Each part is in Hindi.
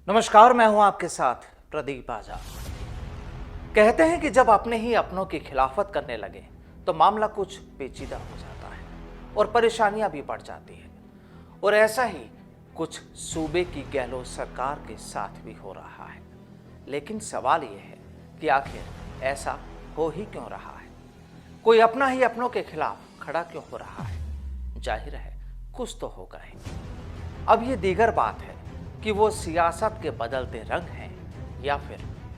नमस्कार, मैं हूं आपके साथ प्रदीप आजाद। कहते हैं कि जब अपने ही अपनों की खिलाफत करने लगे तो मामला कुछ पेचीदा हो जाता है और परेशानियां भी बढ़ जाती है। और ऐसा ही कुछ सूबे की गहलोत सरकार के साथ भी हो रहा है। लेकिन सवाल यह है कि आखिर ऐसा हो ही क्यों रहा है? कोई अपना ही अपनों के खिलाफ खड़ा क्यों हो रहा है? जाहिर है कुछ तो होगा ही। अब ये दीगर बात है कि वो सियासत के बदलते रंग हैं या फिर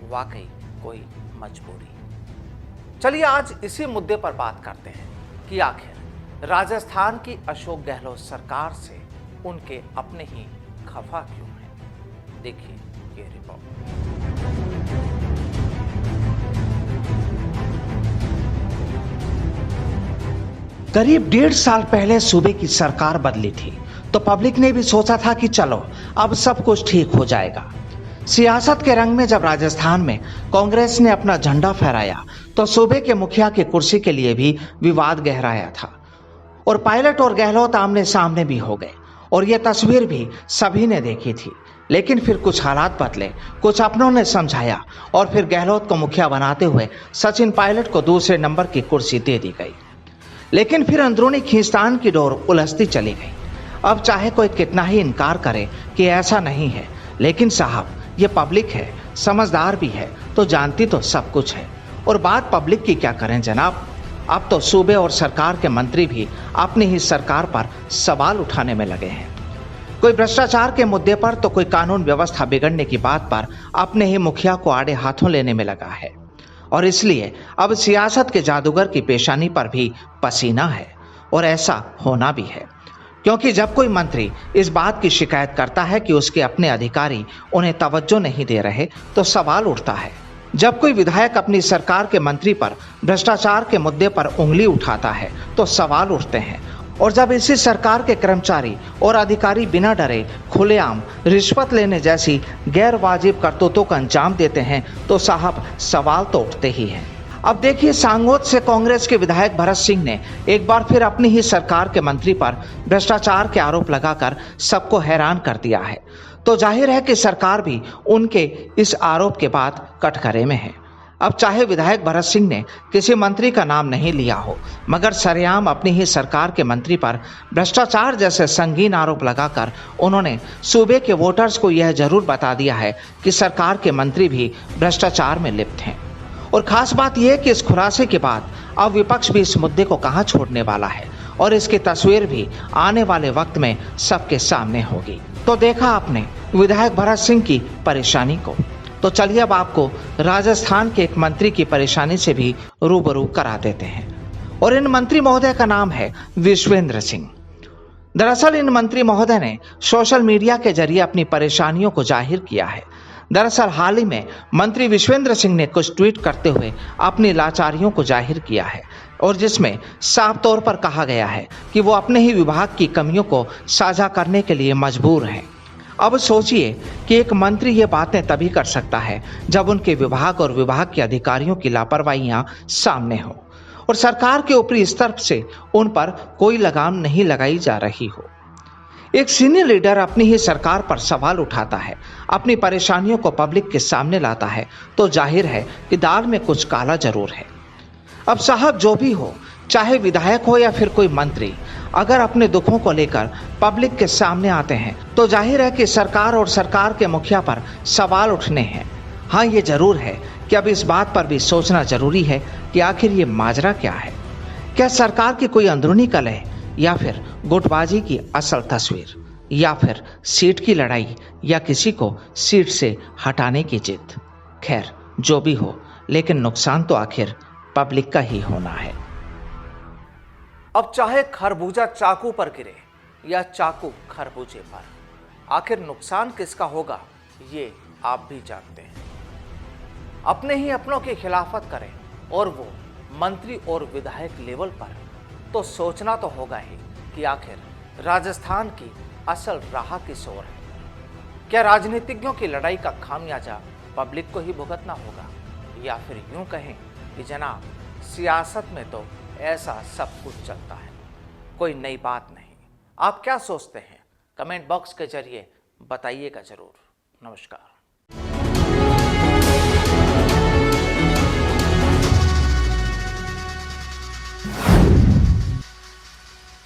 वाकई कोई मजबूरी। चलिए आज इसी मुद्दे पर बात करते हैं कि आखिर राजस्थान की अशोक गहलोत सरकार से उनके अपने ही खफा क्यों हैं। देखिए ये रिपोर्ट। करीब 1.5 साल पहले सूबे की सरकार बदली थी तो पब्लिक ने भी सोचा था कि चलो अब सब कुछ ठीक हो जाएगा। सियासत के रंग में जब राजस्थान में कांग्रेस ने अपना झंडा फहराया तो सूबे के मुखिया की कुर्सी के लिए भी विवाद गहराया था और पायलट और गहलोत आमने सामने भी हो गए और यह तस्वीर भी सभी ने देखी थी। लेकिन फिर कुछ हालात बदले, कुछ अपनों ने समझाया और फिर गहलोत को मुखिया बनाते हुए सचिन पायलट को दूसरे नंबर की कुर्सी दे दी गई। लेकिन फिर अंदरूनी खींचतान की डोर उलझती चली गई। अब चाहे कोई कितना ही इनकार करे कि ऐसा नहीं है, लेकिन साहब ये पब्लिक है, समझदार भी है तो जानती तो सब कुछ है। और बात पब्लिक की क्या करें जनाब, अब तो सूबे और सरकार के मंत्री भी अपनी ही सरकार पर सवाल उठाने में लगे हैं। कोई भ्रष्टाचार के मुद्दे पर तो कोई कानून व्यवस्था बिगड़ने की बात पर अपने ही मुखिया को आड़े हाथों लेने में लगा है। और इसलिए अब सियासत के जादूगर की पेशानी पर भी पसीना है और ऐसा होना भी है, क्योंकि जब कोई मंत्री इस बात की शिकायत करता है कि उसके अपने अधिकारी उन्हें तवज्जो नहीं दे रहे तो सवाल उठता है। जब कोई विधायक अपनी सरकार के मंत्री पर भ्रष्टाचार के मुद्दे पर उंगली उठाता है तो सवाल उठते हैं। और जब इसी सरकार के कर्मचारी और अधिकारी बिना डरे खुलेआम रिश्वत लेने जैसी गैर वाजिब करतूतों का अंजाम देते हैं तो साहब सवाल तो उठते ही हैं। अब देखिए, सांगोद से कांग्रेस के विधायक भरत सिंह ने एक बार फिर अपनी ही सरकार के मंत्री पर भ्रष्टाचार के आरोप लगाकर सबको हैरान कर दिया है। तो जाहिर है कि सरकार भी उनके इस आरोप के बाद कटघरे में है। अब चाहे विधायक भरत सिंह ने किसी मंत्री का नाम नहीं लिया हो, मगर सरेआम अपनी ही सरकार के मंत्री पर भ्रष्टाचार जैसे संगीन आरोप लगाकर उन्होंने सूबे के वोटर्स को यह जरूर बता दिया है कि सरकार के मंत्री भी भ्रष्टाचार में लिप्त हैं। और खास बात यह कि इस खुलासे के बाद अब विपक्ष भी इस मुद्दे को कहां छोड़ने वाला है और इसकी तस्वीर भी आने वाले वक्त में सबके सामने होगी। तो देखा आपने विधायक भरत सिंह की परेशानी को, तो चलिए अब आपको राजस्थान के एक मंत्री की परेशानी से भी रूबरू करा देते हैं। और इन मंत्री महोदय का नाम है विश्वेंद्र सिंह। दरअसल इन मंत्री महोदय ने सोशल मीडिया के जरिए अपनी परेशानियों को जाहिर किया है। दरअसल हाल ही में मंत्री विश्वेंद्र सिंह ने कुछ ट्वीट करते हुए अपनी लाचारियों को जाहिर किया है और जिसमें साफ तौर पर कहा गया है कि वो अपने ही विभाग की कमियों को साझा करने के लिए मजबूर हैं। अब सोचिए कि एक मंत्री ये बातें तभी कर सकता है जब उनके विभाग और विभाग के अधिकारियों की लापरवाहियां सामने हो और सरकार के ऊपरी स्तर से उन पर कोई लगाम नहीं लगाई जा रही हो। एक सीनियर लीडर अपनी ही सरकार पर सवाल उठाता है, अपनी परेशानियों को पब्लिक के सामने लाता है, तो जाहिर है कि दाल में कुछ काला जरूर है। अब साहब जो भी हो, चाहे विधायक हो या फिर कोई मंत्री, अगर अपने दुखों को लेकर पब्लिक के सामने आते हैं तो जाहिर है कि सरकार और सरकार के मुखिया पर सवाल उठने हैं। हाँ, ये जरूर है कि अब इस बात पर भी सोचना जरूरी है कि आखिर ये माजरा क्या है। क्या सरकार की कोई अंदरूनी कलह या फिर गुटबाजी की असल तस्वीर, या फिर सीट की लड़ाई, या किसी को सीट से हटाने की जिद। खैर जो भी हो, लेकिन नुकसान तो आखिर पब्लिक का ही होना है। अब चाहे खरबूजा चाकू पर गिरे या चाकू खरबूजे पर, आखिर नुकसान किसका होगा ये आप भी जानते हैं। अपने ही अपनों की खिलाफत करें और वो मंत्री और विधायक लेवल पर, तो सोचना तो होगा ही कि आखिर राजस्थान की असल राह किस ओर है। क्या राजनीतिज्ञों की लड़ाई का खामियाजा पब्लिक को ही भुगतना होगा, या फिर यूं कहें कि जनाब सियासत में तो ऐसा सब कुछ चलता है, कोई नई बात नहीं। आप क्या सोचते हैं? कमेंट बॉक्स के जरिए बताइएगा जरूर। नमस्कार।